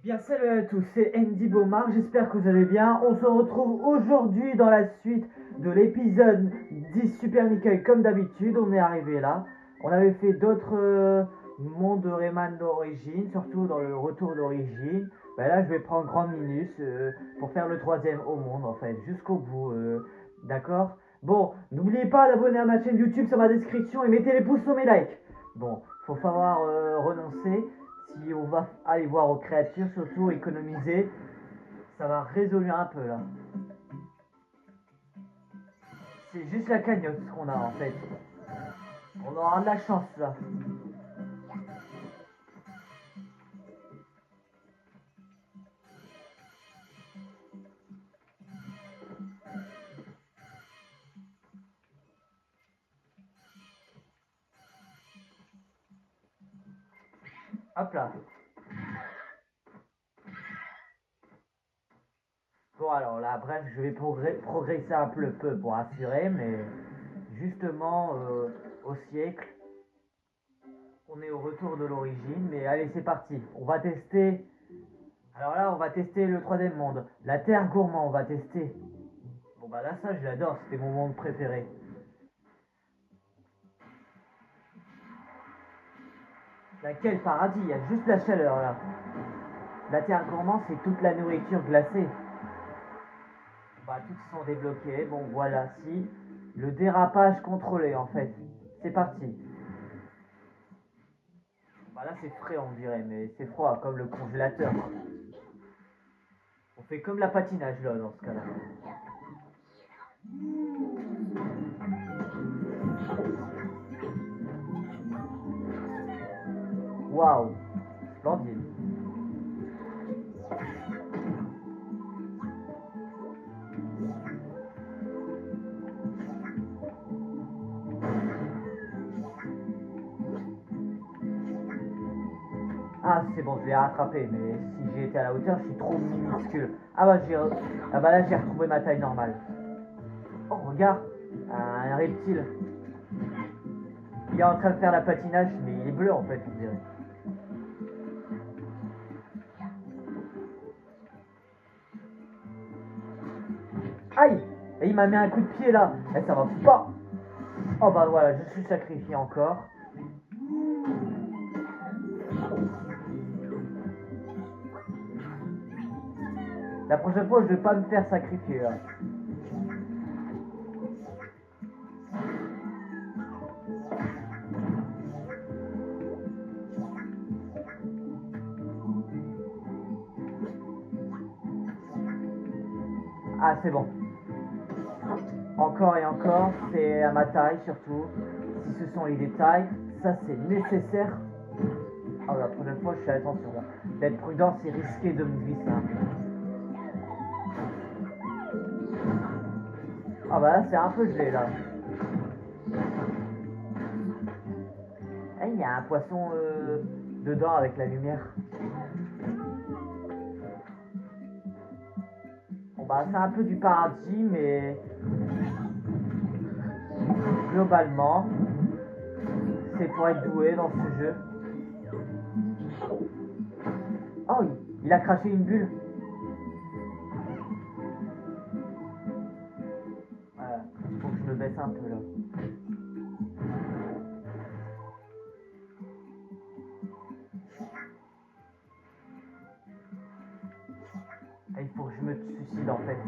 Bien, salut à tous, c'est Andy Beaumar, j'espère que vous allez bien. On se retrouve aujourd'hui dans la suite de l'épisode 10 Super Nickel comme d'habitude. On est arrivé là. On avait fait d'autres mondes de Rayman d'origine, surtout dans le retour d'origine. Ben là, je vais prendre Grande Minus pour faire le troisième au monde en fait, jusqu'au bout. D'accord. Bon, n'oubliez pas d'abonner à ma chaîne YouTube sur ma description et mettez les pouces sur mes likes. Bon, faut falloir renoncer. Si on va aller voir aux créatures, surtout économiser, ça va résoudre un peu là. C'est juste la cagnotte qu'on a en fait. On aura de la chance là. Hop là. Bon alors là, bref, je vais progresser un peu pour assurer, mais justement au siècle, on est au retour de l'origine. Mais allez, c'est parti. On va tester. Alors là, on va tester le troisième monde. La Terre Gourmand, on va tester. Bon bah là, ça, je l'adore. C'était mon monde préféré. Là, quel paradis, il y a juste la chaleur là. La terre gourmand, c'est toute la nourriture glacée. Bah, toutes sont débloquées. Bon, voilà, si. Le dérapage contrôlé, en fait. C'est parti. Bah là, c'est frais, on dirait, mais c'est froid, comme le congélateur. On fait comme la patinage, là, dans ce cas-là. Waouh, splendide. Ah, c'est bon, je l'ai rattrapé, mais si j'ai été à la hauteur, je suis trop minuscule. Ah bah là, j'ai retrouvé ma taille normale. Oh, regarde, un reptile. Il est en train de faire la patinage, mais il est bleu, en fait, on dirait. Aïe! Et il m'a mis un coup de pied, là. Et ça va pas. Oh bah voilà, je suis sacrifié encore. La prochaine fois, je vais pas me faire sacrifier là. Ah, c'est bon. Encore et encore, c'est à ma taille surtout. Si ce sont les détails, ça c'est nécessaire. Ah, la prochaine fois, je fais attention. D'être prudent, c'est risqué de me glisser un peu. Ah bah là, c'est un peu gelé là. Eh, il y a un poisson dedans avec la lumière. Bon bah c'est un peu du paradis, mais globalement, c'est pour être doué dans ce jeu. Oh, il a craché une bulle. Voilà, faut que je me baisse un peu là. Et il faut que je me suicide en fait.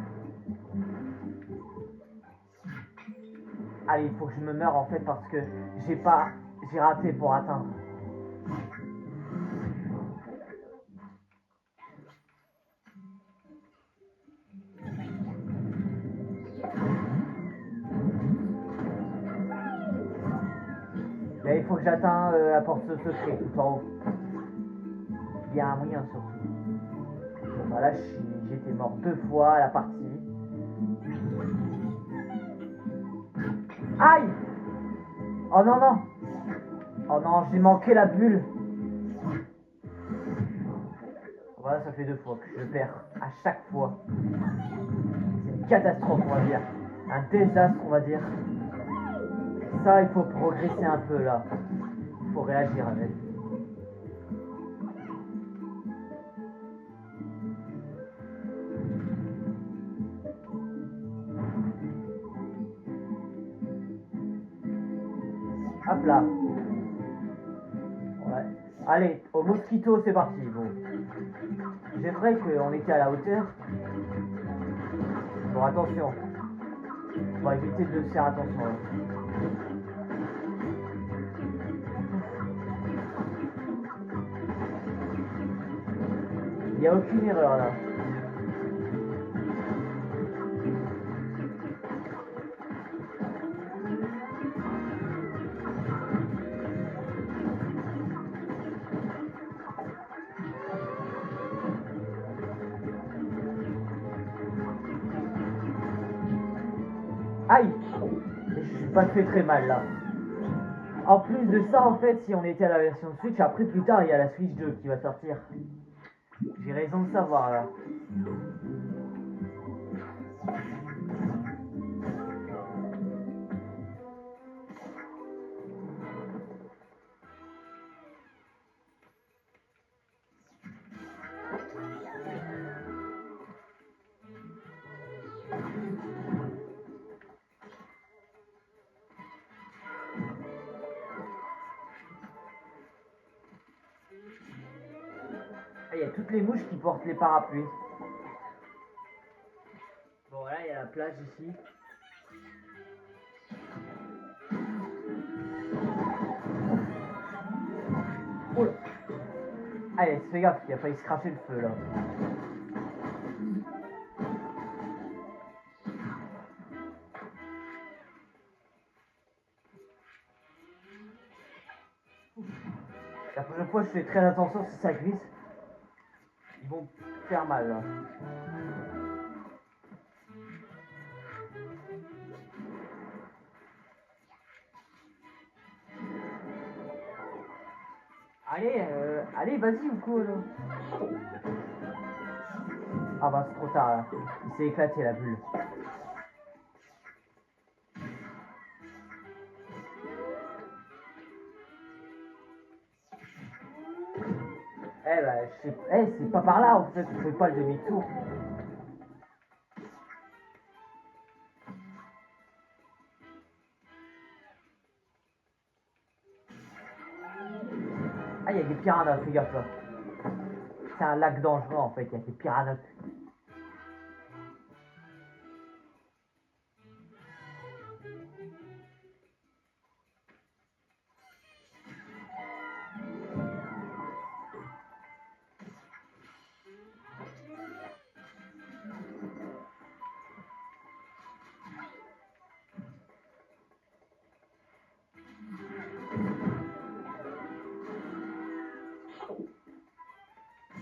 Allez, il faut que je me meure en fait parce que j'ai raté pour atteindre. Là, il faut que j'atteigne la porte secrète tout en haut. Il y a un moyen surtout. Bon, bah là, j'étais mort 2 fois à la partie. Aïe! Oh non, non! Oh non, j'ai manqué la bulle. Voilà, ça fait 2 fois que je perds. À chaque fois. C'est une catastrophe, on va dire. Un désastre, on va dire. Ça, il faut progresser un peu là. Il faut réagir avec. Hop là. Ouais. Allez, au mosquito, c'est parti. Bon. J'aimerais qu'on était à la hauteur. Bon, attention. On va éviter de faire attention. Là. Il n'y a aucune erreur là. Aïe! Je suis pas fait très mal là. En plus de ça, en fait, si on était à la version Switch, après plus tard, il y a la Switch 2 qui va sortir. J'ai raison de savoir là. Ah, il y a toutes les mouches qui portent les parapluies. Bon, là, il y a la plage ici. Oula. Allez, fais gaffe, il a failli se cracher le feu là. La prochaine fois, je fais très attention si ça glisse. Ils vont faire mal là. Allez, allez, vas-y ou quoi là? Ah bah c'est trop tard là. Il s'est éclaté la bulle. Eh bah je sais. Eh c'est pas par là en fait, on fait pas le demi-tour. Ah il y a des piranhas, fais gaffe là. C'est un lac dangereux en fait, il y a des piranhas.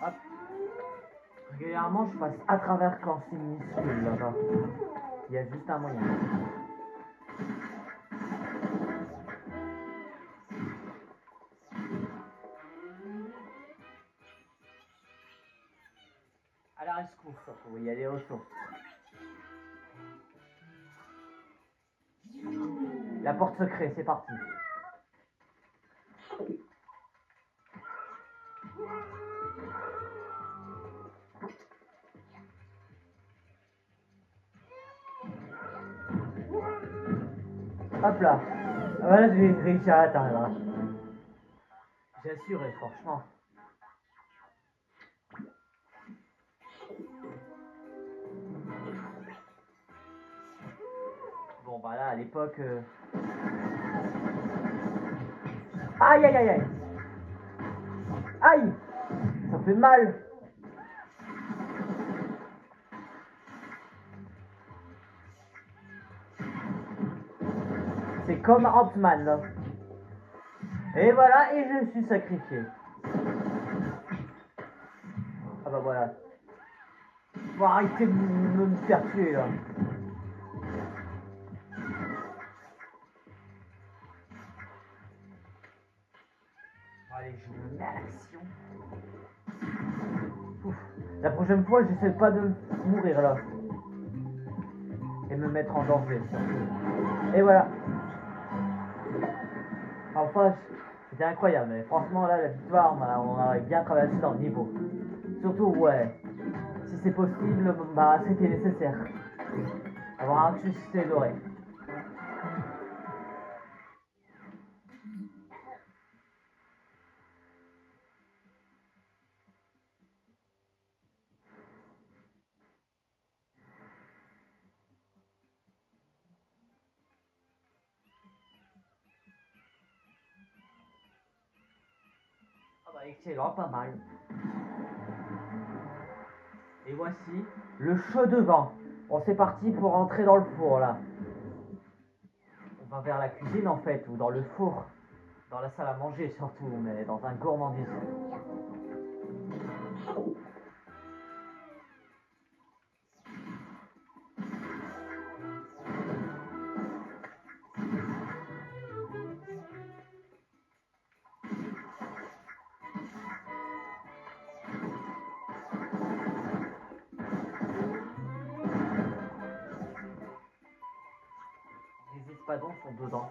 Hop. Régulièrement je passe à travers quand c'est minuscule là-bas. Il y a juste un moyen. À la rescousse, il y a des ressources. La porte secrète, c'est parti. Hop là. Voilà, j'ai réussi à atteindre. J'ai assuré, franchement. Bon, bah là, à l'époque... Aïe, aïe, aïe, aïe. Aïe. Ça fait mal. C'est comme Ant-Man, là. Et voilà, et je suis sacrifié. Ah bah voilà. Faut arrêter de me faire tuer, là. Allez, je me mets à l'action. La prochaine fois, j'essaie pas de mourir, là. Et me mettre en danger, surtout. Et voilà. Enfin, c'était incroyable, mais franchement, là, la victoire, on a bien traversé dans le niveau. Surtout, ouais, si c'est possible, bah, c'était nécessaire. Avoir un succès doré. Excellent, pas mal. Et voici le chaud devant. Bon, c'est parti pour entrer dans le four là. On va vers la cuisine en fait, ou dans le four. Dans la salle à manger surtout, on est dans un gourmandise. Les espadons sont dedans.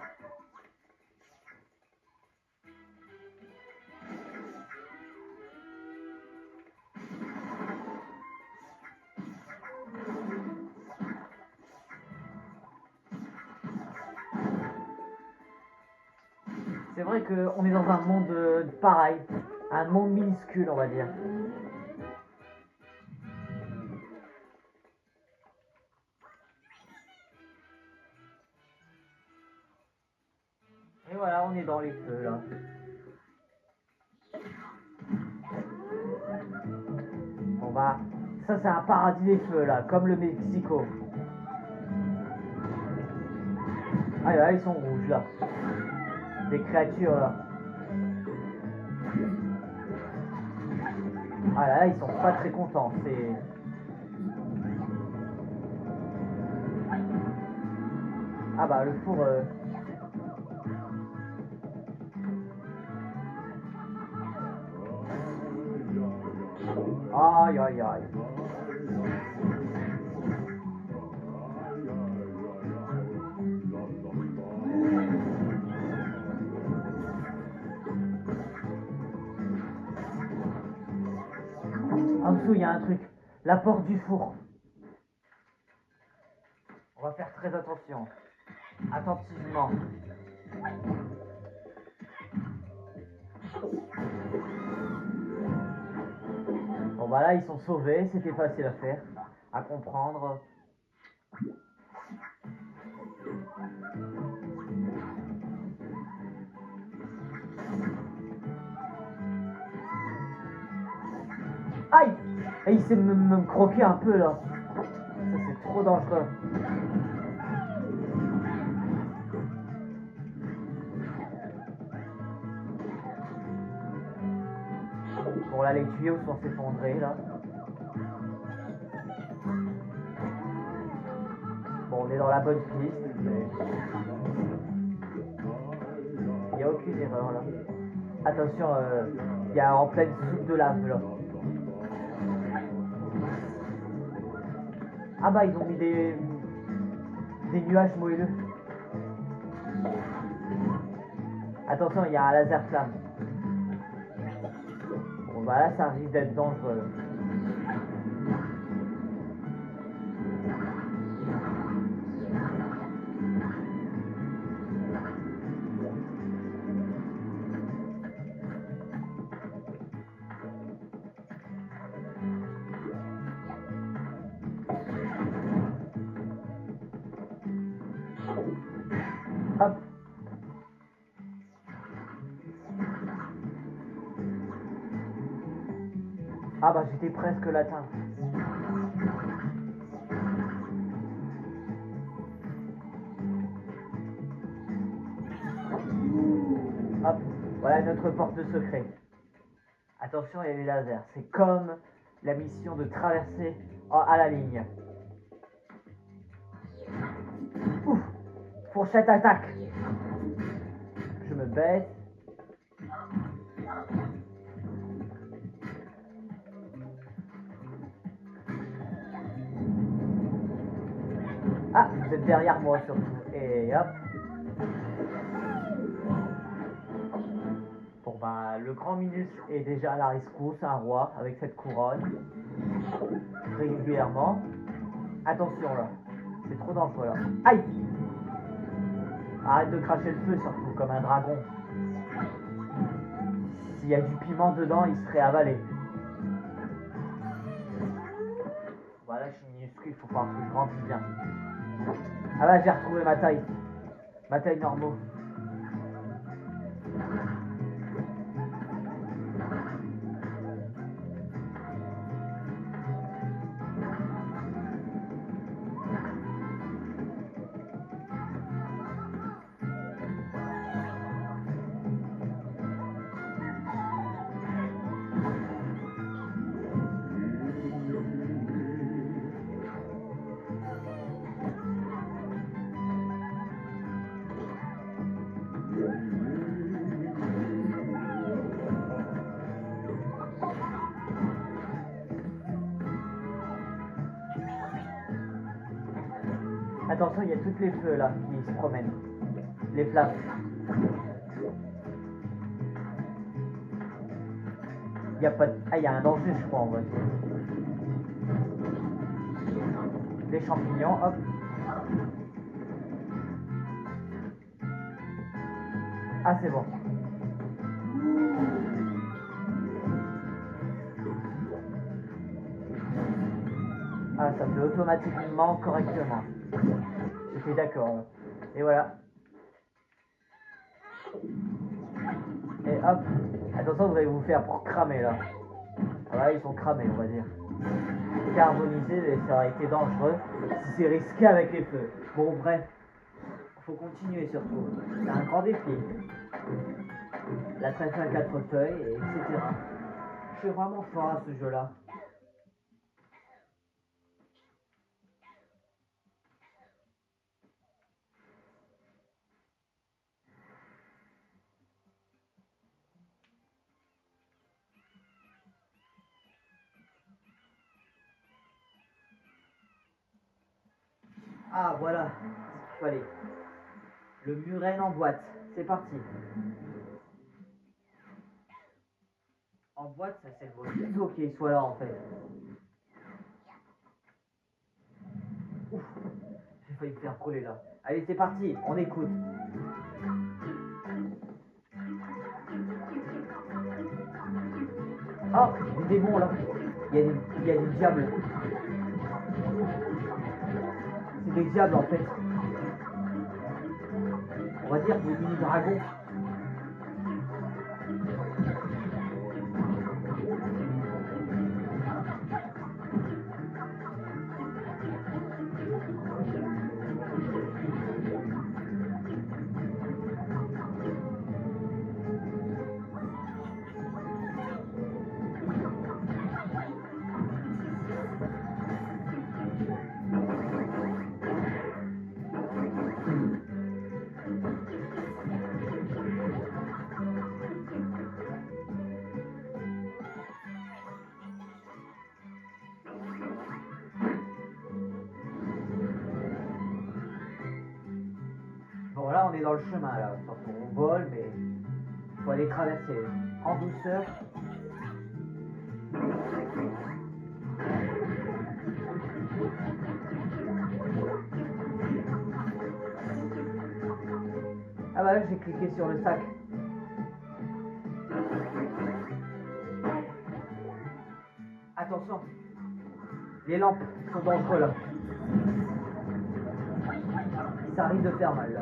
C'est vrai qu'on est dans un monde pareil, un monde minuscule on va dire. Et voilà, on est dans les feux là. On va... Ça c'est un paradis des feux là, comme le Mexico. Ah là, ils sont rouges là. Des créatures là. Ah là, ils sont pas très contents. C'est... Ah bah le four... Aïe aïe aïe. En dessous, il y a un truc. La porte du four. On va faire très attention. Attentivement. Bon bah là, ils sont sauvés. C'était facile à faire. À comprendre. Aïe! Et il s'est me croquer un peu là. Ça c'est trop dangereux. Bon là les tuyaux sont s'effondrer là. Bon on est dans la bonne piste. Mais... il n'y a aucune erreur là. Attention, il y a en pleine soupe de lave là. Ah bah ils ont mis des nuages moelleux. Attention, il y a un laser flamme. Bon bah là ça risque d'être dangereux. Hop. Ah bah j'étais presque l'atteint. Hop, voilà notre porte secret. Attention, il y a les lasers. C'est comme la mission de traverser à la ligne. Ouf, fourchette attaque. Je me baisse. Ah, vous êtes derrière moi surtout. Et hop. Bon bah, le grand Minus est déjà à la rescousse, un roi, avec cette couronne. Régulièrement. Attention là. C'est trop dangereux là. Aïe! Arrête de cracher le feu surtout, comme un dragon. S'il y a du piment dedans, il serait avalé. Voilà, je suis minuscule, il faut voir que je grandisse bien. Ah là, j'ai retrouvé ma taille. Ma taille normale. Attention, il y a toutes les feux là qui se promènent. Les flammes. Il y a pas de... Ah, il y a un danger, je crois, en voiture. Les champignons, hop. Ah, c'est bon. Ah, ça fait automatiquement correctement. J'étais d'accord. Et voilà. Et hop. Attention, vous allez vous faire pour cramer là. Voilà, ils sont cramés, on va dire. Carbonisés, ça aurait été dangereux si c'est risqué avec les feux. Bon, bref. Faut continuer surtout. C'est un grand défi. La trèfle à 4 feuilles, et etc. Je suis vraiment fort à ce jeu-là. Ah, voilà ce qu'il fallait. Le muren en boîte. C'est parti. En boîte, ça c'est le mojito qui soit là en fait. Ouf, j'ai failli me faire coller là. Allez, c'est parti, on écoute. Ah, des démons là. Il y a des diables. C'est des diables en fait. On va dire des mini-dragons. Bon là on est dans le chemin là, on vole mais il faut aller traverser en douceur. Ah bah là j'ai cliqué sur le sac. Attention, les lampes sont dangereux là. Ça arrive de faire mal là.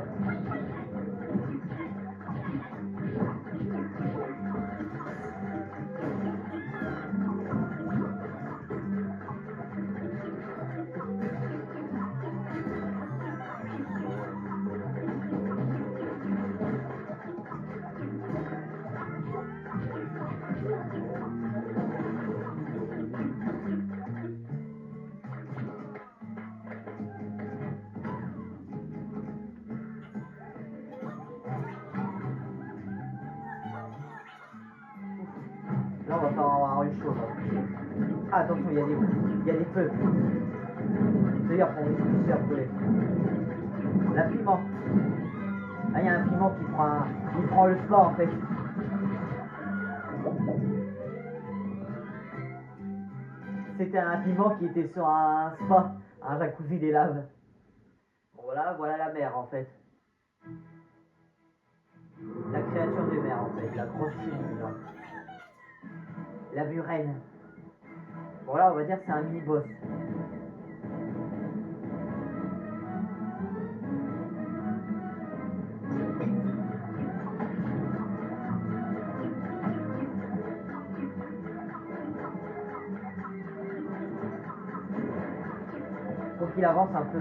Là, on va faire avoir une chose. Ah, attention, il y a des feux. C'est-à-dire qu'on risque de se faire brûler. La piment. Ah, il y a un piment il prend le sport en fait. C'était un piment qui était sur un spa, un jacuzzi des laves. Bon, voilà la mer en fait. La créature des mers en fait, la grosse chenille là. La burène. Bon là on va dire que c'est un mini-boss. Faut qu'il avance un peu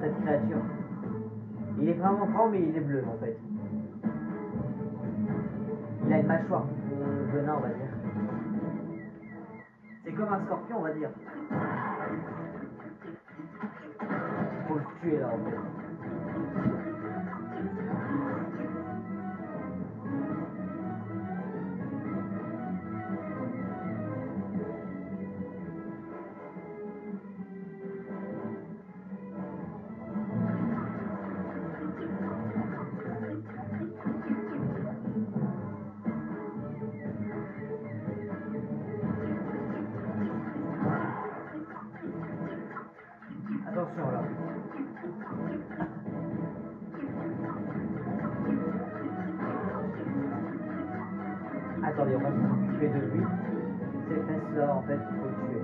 cette créature. Il est vraiment grand mais il est bleu en fait. Il a une mâchoire de venin on va dire. C'est comme un scorpion on va dire. Faut le tuer là en fait. Attention là. Attendez, on va s'occuper de lui. Ces fesses là, en fait, il faut le tuer.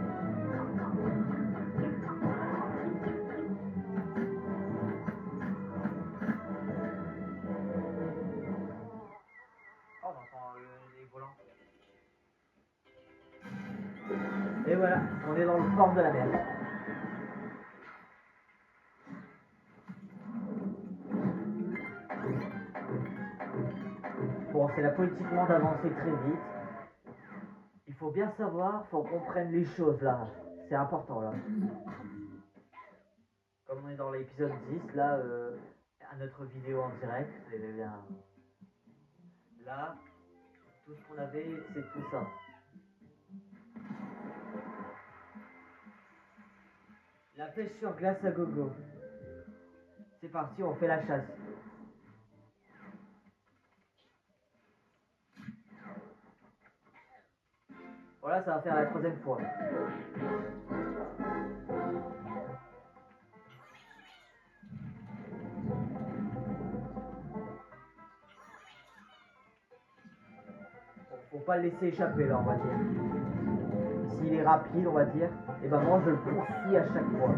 Oh, on entend les volants. Et voilà, on est dans le port de la mer. Bon, c'est la politiquement d'avancer très vite. Il faut bien savoir, faut qu'on prenne les choses là. C'est important là. Comme on est dans l'épisode 10, là, à notre vidéo en direct, c'est bien. Là, tout ce qu'on avait, c'est tout ça. La pêche sur glace à gogo. C'est parti, on fait la chasse. Voilà, ça va faire la troisième fois. Faut pas le laisser échapper là, on va dire. S'il est rapide, on va dire, et ben moi je le poursuis à chaque fois.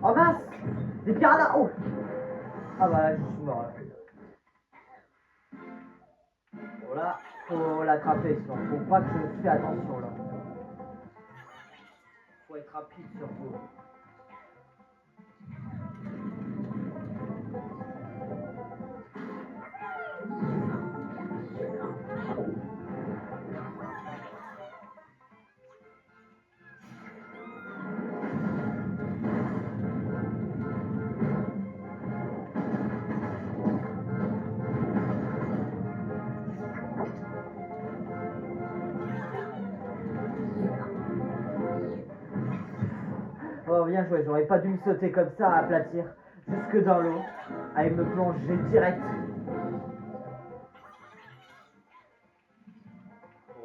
Oh mince! Des piranhas! Oh! Ah bah là, je suis mort là. Bon là, faut l'attraper, sinon faut pas que je fais attention là. Faut être rapide surtout. Oh bien joué, j'aurais pas dû me sauter comme ça à aplatir jusque dans l'eau, à me plonger direct.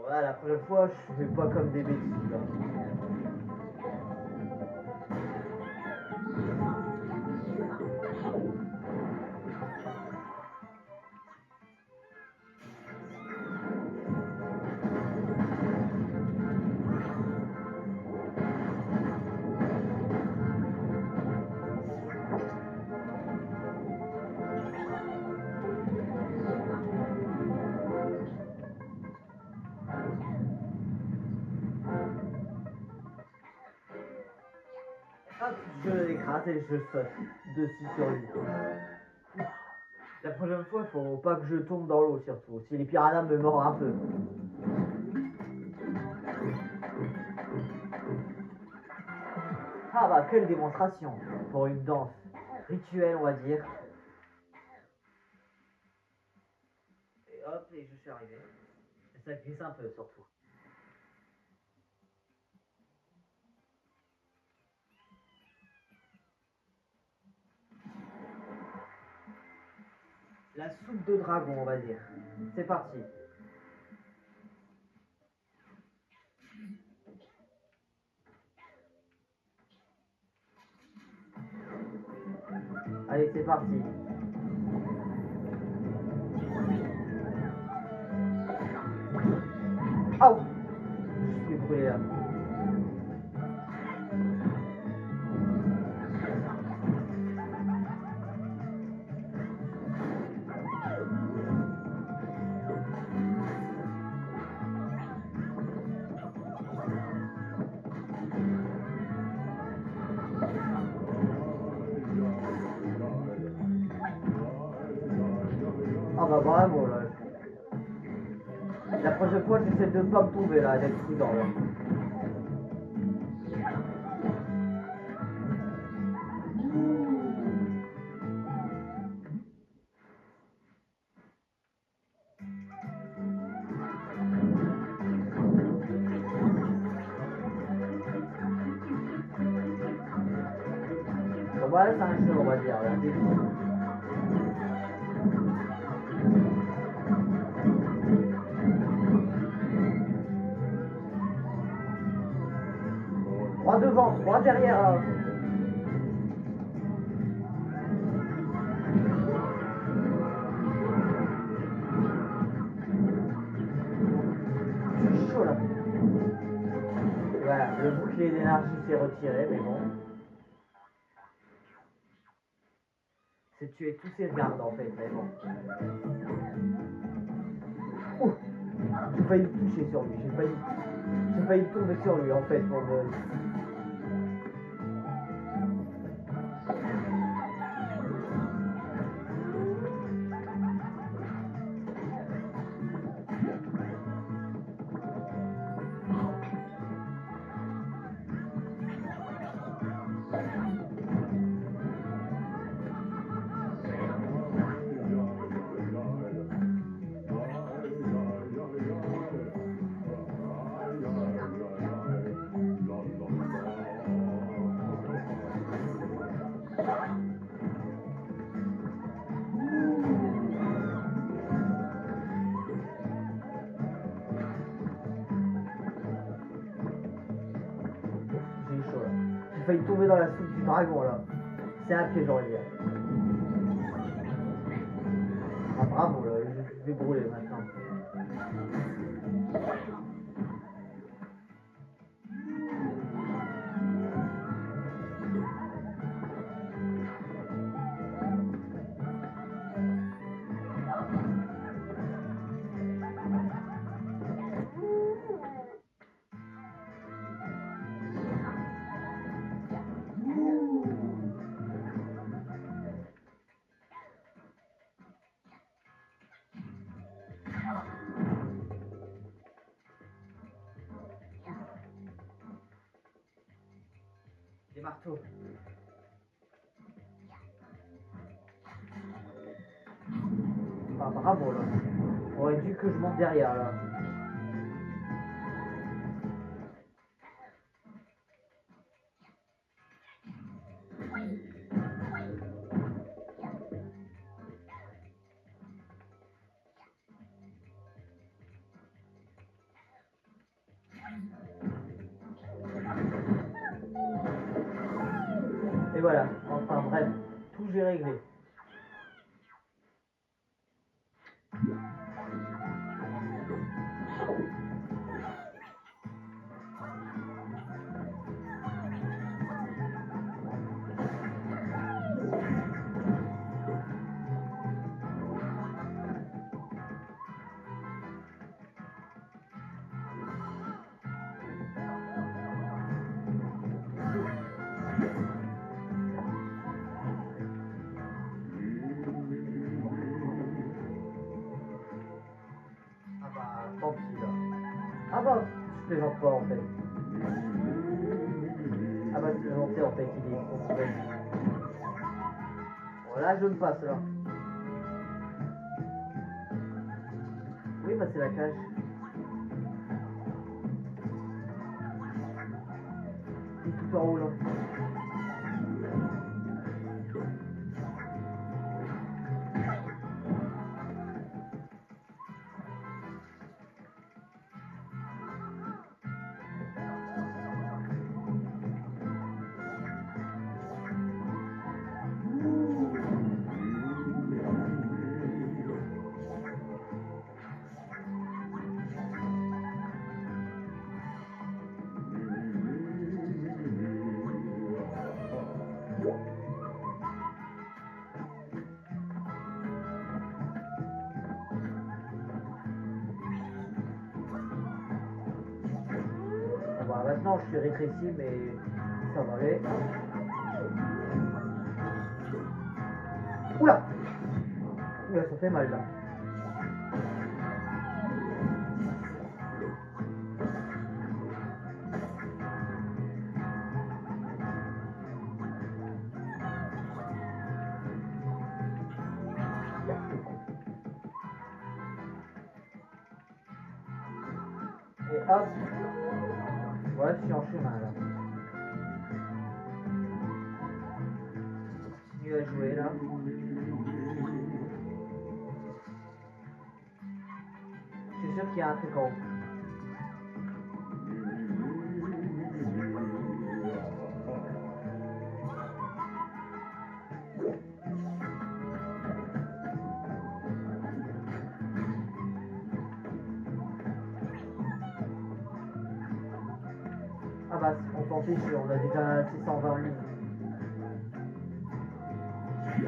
Voilà, la prochaine fois, je fais pas comme des bêtises là. Hop, je l'écrase et je saute dessus sur lui. La prochaine fois, faut pas que je tombe dans l'eau surtout. Si les piranhas me mordent un peu. Ah bah quelle démonstration pour une danse rituelle on va dire. Et hop, et je suis arrivé. Et ça glisse un peu surtout. La soupe de dragon on va dire. C'est parti. Allez, c'est parti. Oh! Je suis brûlé là. Ah bah bravo là. La prochaine fois j'essaie de pas me tomber là, d'être prudent là. Voilà, c'est un jeu, on va dire. Là. Droit devant, droit derrière. Là. Je suis chaud là. Et voilà, le bouclier d'énergie s'est retiré, mais bon. C'est tuer tous ces gardes en fait, mais bon. Ouh, j'ai failli me toucher sur lui, j'ai failli tomber sur lui en fait pour me... J'ai eu chaud là. J'ai failli tomber dans la soupe du dragon là. C'est un piège, j'aurais dit. Ah bravo là, je vais brûler maintenant. Des marteaux. Ah bravo là. Aurait dû que je monte derrière là. Et voilà, enfin bref, tout j'ai réglé. Ah bah tant pis là. Ah bah je plaisante pas en fait. Ah bah je plaisantais en fait, il est con. Voilà, je me passe là. Oui bah c'est la cage. Il est tout en haut là. Ah bah maintenant je suis rétréci mais ça va aller. Oula. Oula ça fait mal là. Et hop. Voilà, je suis en chemin là. continue à jouer là. Je suis sûr qu'il y a un truc en haut. Ah bah on s'en fiche, on a déjà 620 lignes.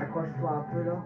Accroche-toi un peu là.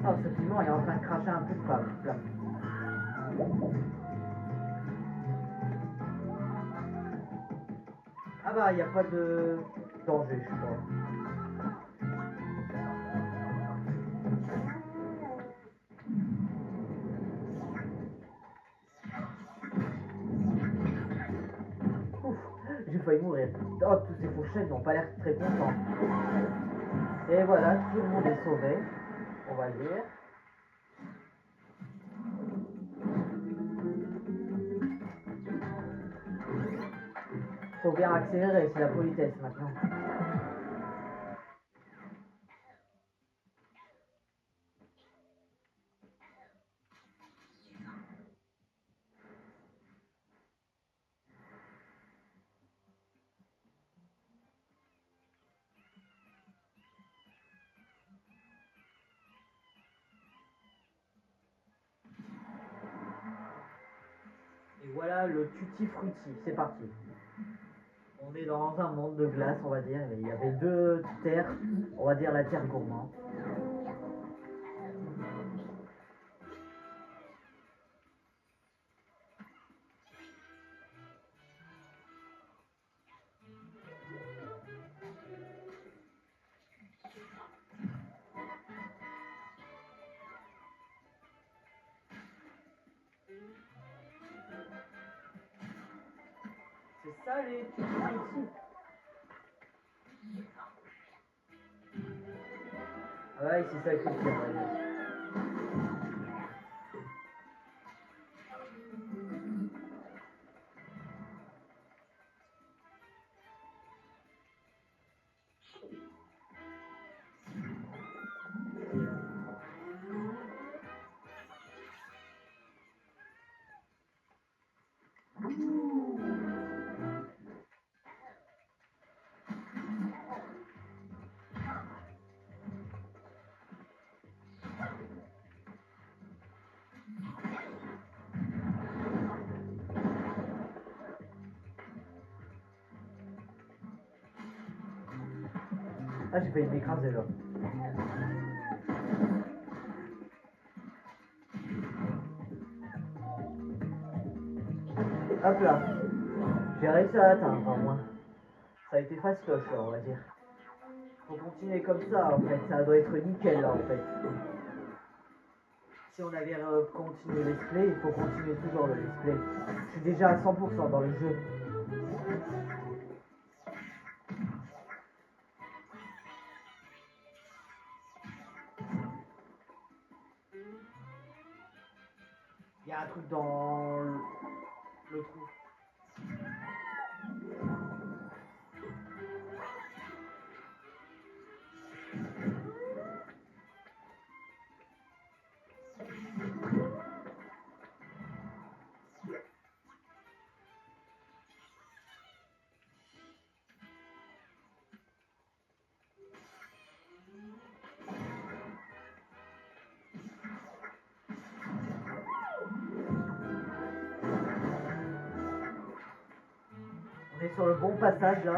Oh, ce piment est en train de cracher un peu de fave, là. Ah bah, il n'y a pas de danger, je crois. Ouf, j'ai failli mourir. Oh, tous ces fourchettes n'ont pas l'air très contents. Et voilà, tout le monde est sauvé, on va dire. Faut bien accélérer, c'est la politesse maintenant. Et voilà le tutti frutti, c'est parti. On est dans un monde de glace, on va dire. Il y avait deux terres, on va dire la terre gourmande. C'est ça les tutti frutti. Ah ouais, c'est ça qui est bien. Ah, j'ai failli m'écraser là. Hop là. J'ai réussi à l'atteindre au moins. Ça a été fastoche, on va dire. Faut continuer comme ça en fait, ça doit être nickel là en fait. Si on avait continué let's play, il faut continuer toujours le let's play. Je suis déjà à 100% dans le jeu. Il y a un truc dans le trou. On est sur le bon passage là.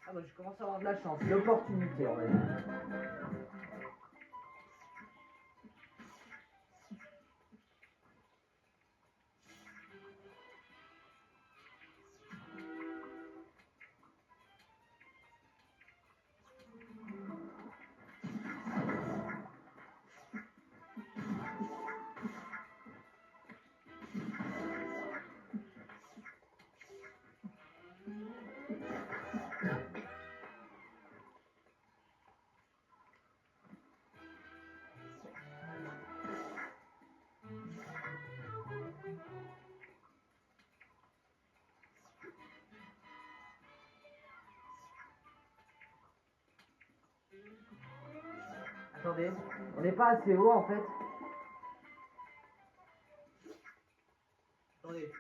Ah bah je commence à avoir de la chance, l'opportunité on va dire. Attendez, on n'est pas assez haut en fait. Attendez.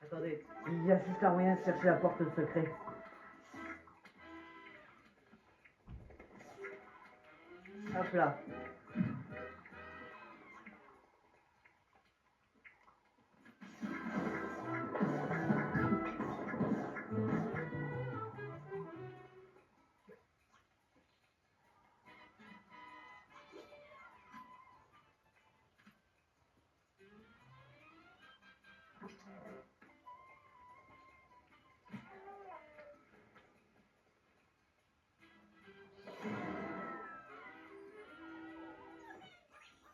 Attendez, il y a juste un moyen de chercher la porte secrète. Hop là.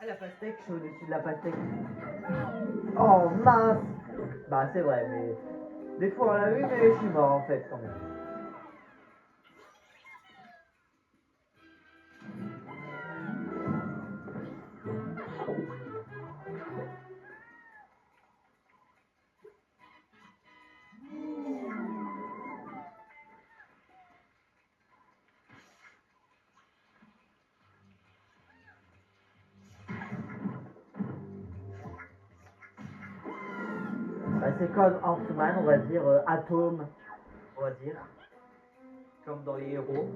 Ah, la pastèque, je suis au-dessus de la pastèque. Oh mince. Bah c'est vrai, mais des fois on l'a vu, mais je suis mort en fait quand même. Bah, c'est comme Ant-Man, on va dire, Atome, on va dire, comme dans les héros.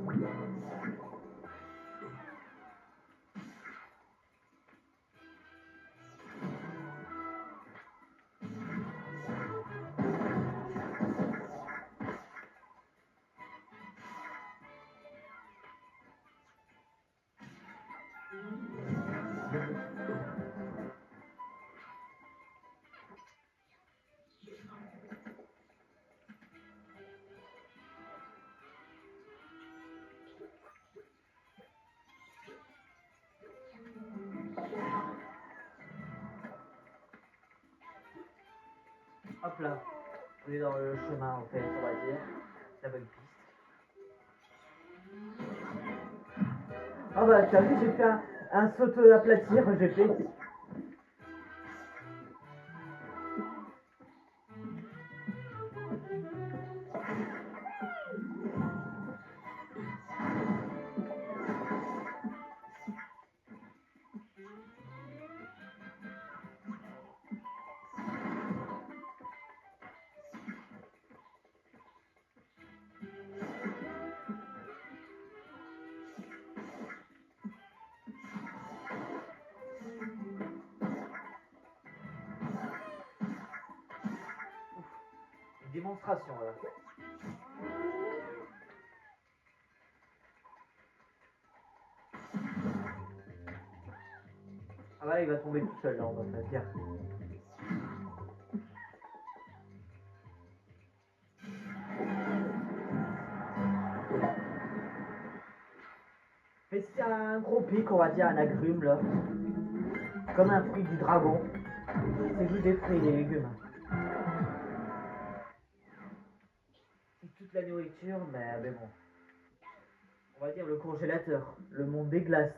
Hop là, on est dans le chemin en fait, on va dire, la bonne piste. Ah bah t'as vu, j'ai fait un saut aplatir, j'ai fait. Une démonstration là. Ah bah il va tomber tout seul là, on va se dire. Mais c'est un gros pic, on va dire, un agrume là. Comme un fruit du dragon. C'est juste des fruits et des légumes. C'est toute la nourriture, mais bon. On va dire le congélateur, le monde des glaces.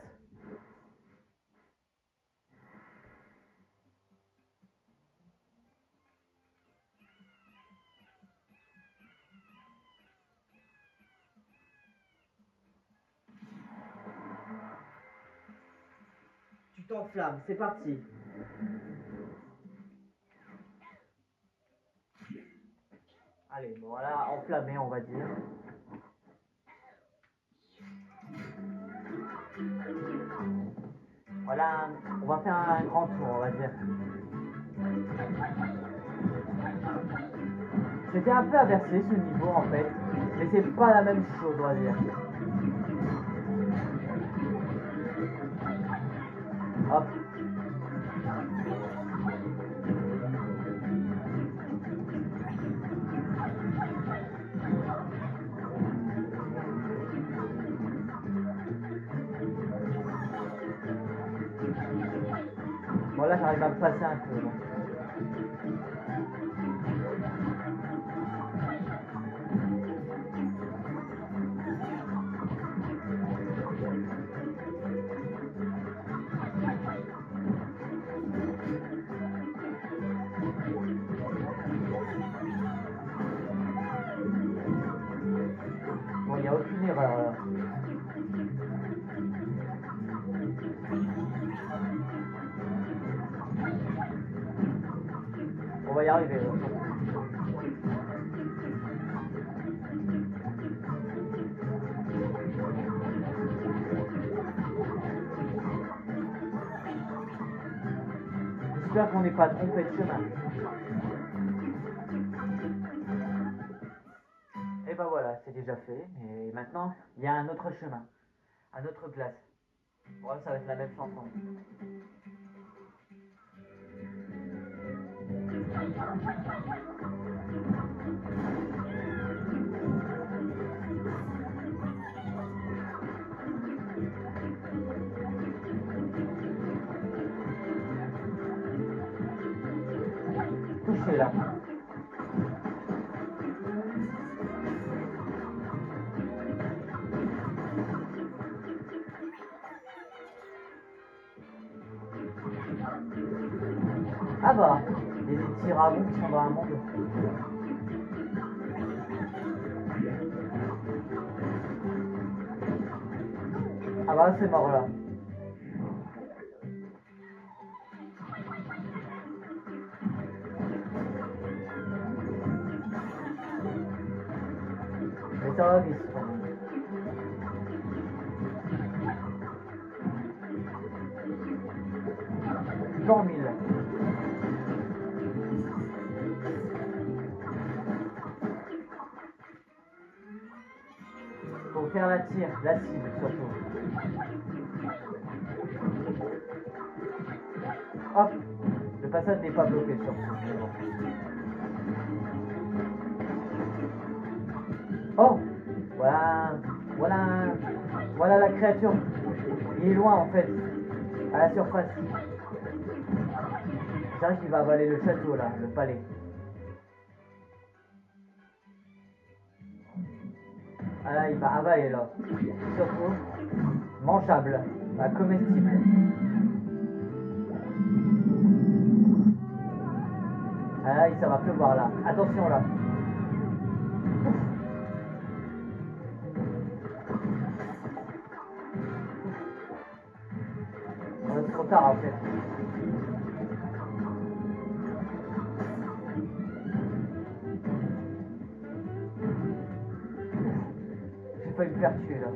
Tu t'enflammes, c'est parti. Allez, bon voilà, enflammé on va dire. Voilà, on va faire un grand tour, on va dire. C'était un peu inversé ce niveau en fait, mais c'est pas la même chose, on va dire. Hop. Bon là j'arrive à me passer un peu. Là. Bon, il n'y a aucune erreur là. On va y arriver. Là. J'espère qu'on n'est pas trompé de chemin. Et ben voilà, c'est déjà fait. Mais maintenant, il y a un autre chemin. Un autre glace. Bon, ça va être la même chanson. Touché là. Ah bah, il y a des petits dragons qui sont dans un monde. Ah bah c'est mort là. Mais ça va vite. Dans 1000. Faut faire la cible surtout. Hop, le passage n'est pas bloqué surtout. Oh, voilà la créature. Il est loin en fait, à la surface. J'arrive qu'il va avaler le château là, le palais. Ah là, il va avaler là. Surtout, mangeable, comestible. Ah là, ça va pleuvoir là. Attention là. C'est trop tard en fait. J'ai failli me faire tuer là.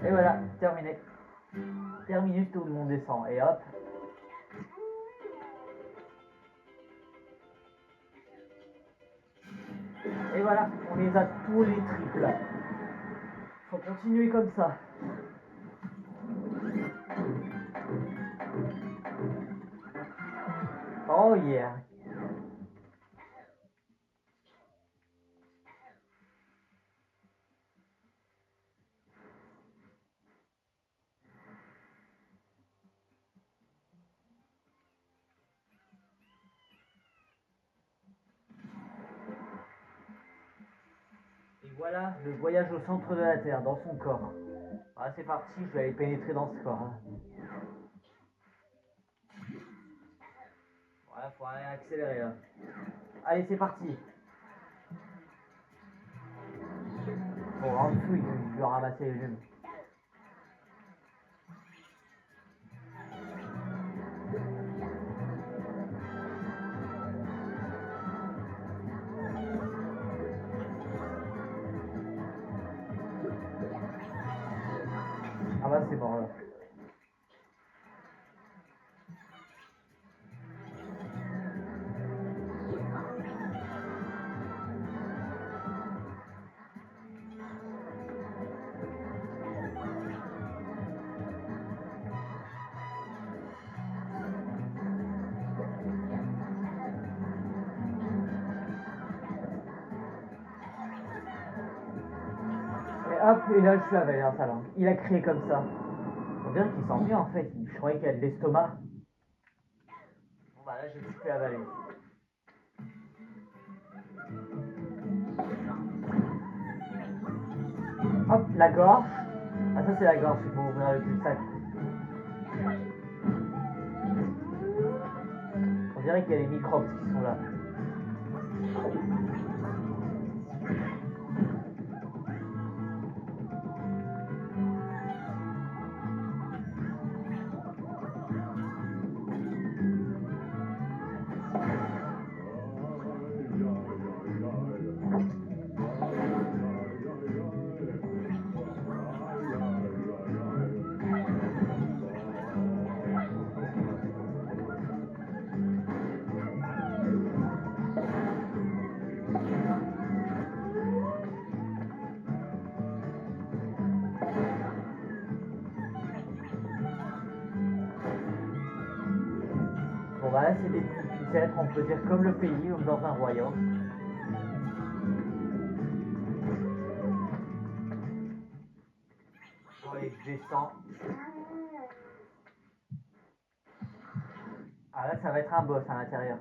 Et voilà, terminé. Terminus, tout le monde descend. Et hop. Et voilà, on les a tous les triples. Faut continuer comme ça. Oh yeah. Et voilà le voyage au centre de la Terre, dans son corps. Ah, c'est parti, je vais aller pénétrer dans ce corps. Hein. Voilà, faut aller accélérer là. Allez, c'est parti. Bon, en dessous, il doit ramasser les gemmes. va, c'est mort là. Et hop, et là je suis avalé dans sa langue. Il a crié comme ça. On dirait qu'il sent mieux en fait. Je croyais qu'il y a de l'estomac. Bon bah là je me suis fait avaler. Hop, la gorge. Ah ça c'est la gorge, il faut ouvrir le cul-de-sac. On dirait qu'il y a les microbes qui sont là. Bon bah là c'est des petites pièces, on peut dire comme le pays, comme dans un royaume. Bon allez, je descends. Ah là ça va être un boss à l'intérieur.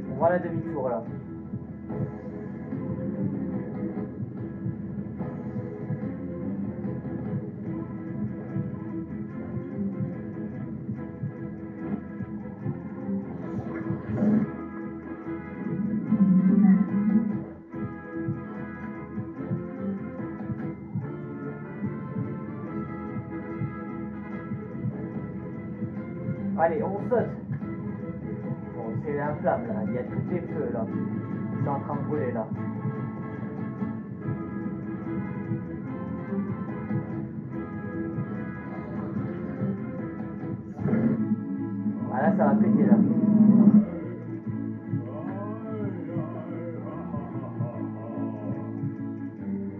On voit la demi-tour là. Allez, on saute. Bon, c'est la flamme là, il y a tous les feux là. C'est en train de brûler là. Ah là ça va péter là.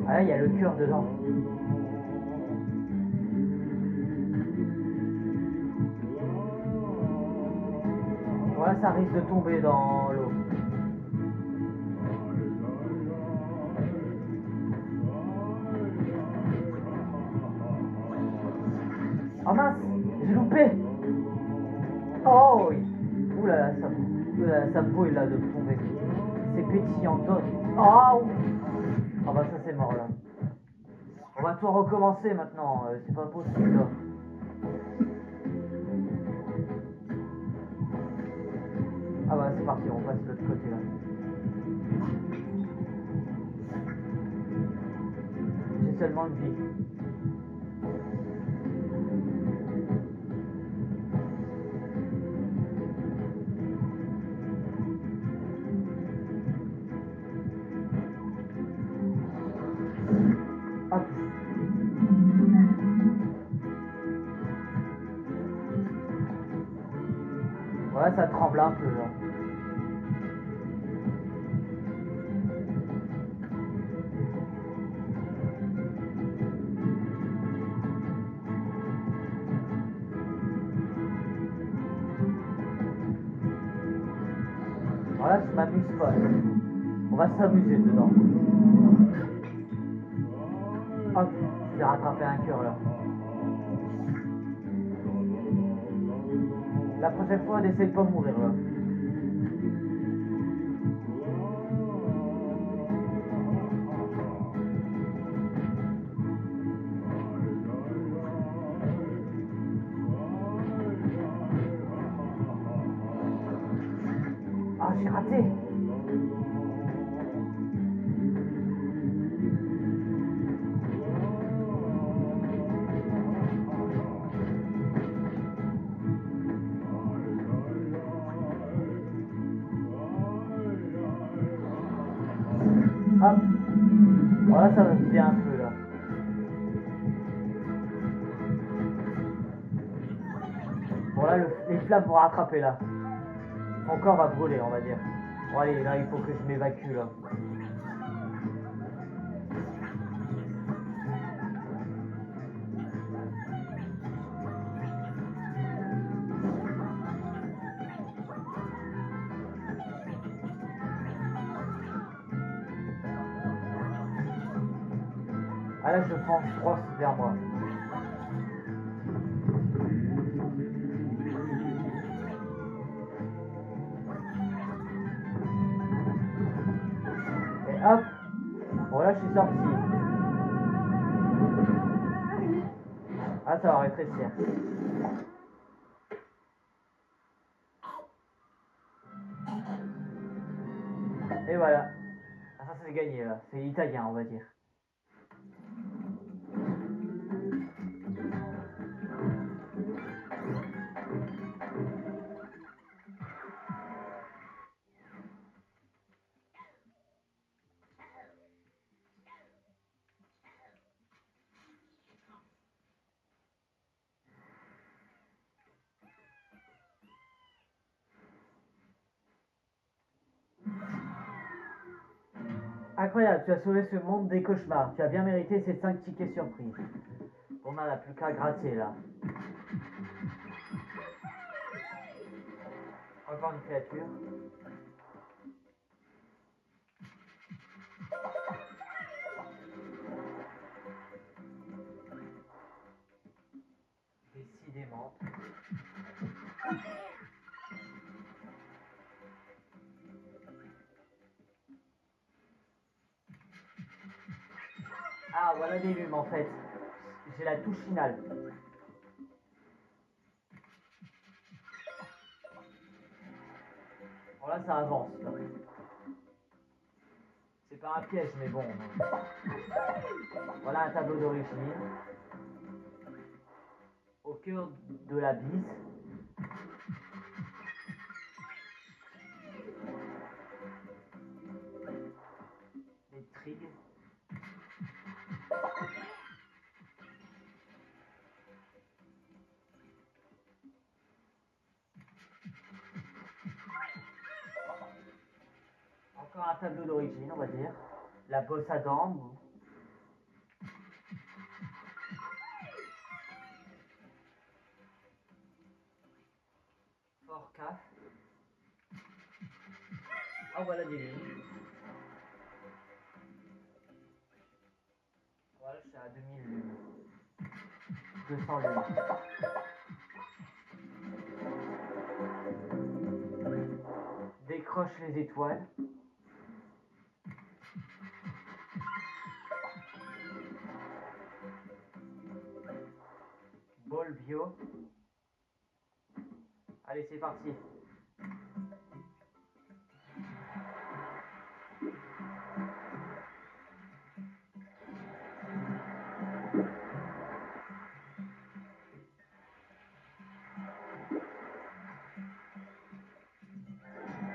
Ah là il y a le cœur dedans. Voilà, ça risque de tomber dans l'eau. Oh mince, j'ai loupé. Oh oui. Ouh là là, ça brûle là de tomber. C'est pétillant. Oh, ah bah ça c'est mort là. On va tout recommencer maintenant, c'est pas possible là. Ah bah c'est parti, on passe de l'autre côté là. J'ai seulement une vie. Hop. Voilà, ça tremble un peu là. Voilà, je m'amuse pas. On va s'amuser dedans. Hop, j'ai rattrapé un cœur là. La prochaine fois, on essaie de pas mourir là. Ah, j'ai raté. Hop. Voilà, ça va se vider un peu là. Bon là, les flammes vont rattraper là. Mon corps va brûler, on va dire. Bon allez, là, il faut que je m'évacue là. Ah là, je pense droit vers moi. Et hop. Bon là, je suis sorti. Ah, ça va rétrécir. Et voilà. Ah, ça c'est gagné là. C'est italien, on va dire. Incroyable, tu as sauvé ce monde des cauchemars. Tu as bien mérité ces 5 tickets surprises. On n'en a plus qu'à gratter là. Encore une créature. Décidément. Ah, voilà des lumes en fait. J'ai la touche finale. Bon là, ça avance. Là. C'est pas un piège, mais bon. Voilà un tableau d'origine. Au cœur de la bise. Des trigues. Encore un tableau d'origine, on va dire. La bosse à dents. Fort caf. Ah, voilà des lumes. Voilà, je suis à 2000 lumes. 200 lumes. Décroche les étoiles. Ball bio. Allez, c'est parti.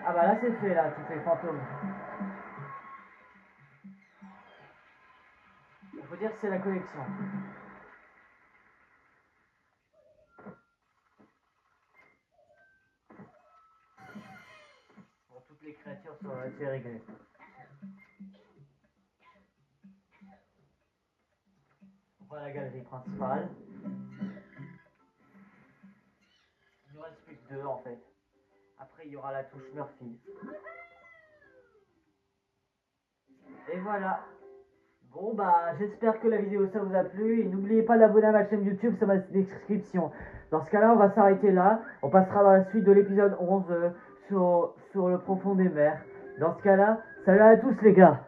Ah bah là c'est fait là, toutes les fantômes. On peut dire que c'est la collection. Bon, toutes les créatures sont assez réglées. Voilà la galerie principale. Il nous reste plus que 2 en fait. Après il y aura la touche Murphy. Et voilà. Bon bah j'espère que la vidéo ça vous a plu et n'oubliez pas d'abonner à ma chaîne YouTube sur ma description. Dans ce cas là on va s'arrêter là, on passera dans la suite de l'épisode 11 sur le profond des mers. Dans ce cas là, salut à tous les gars.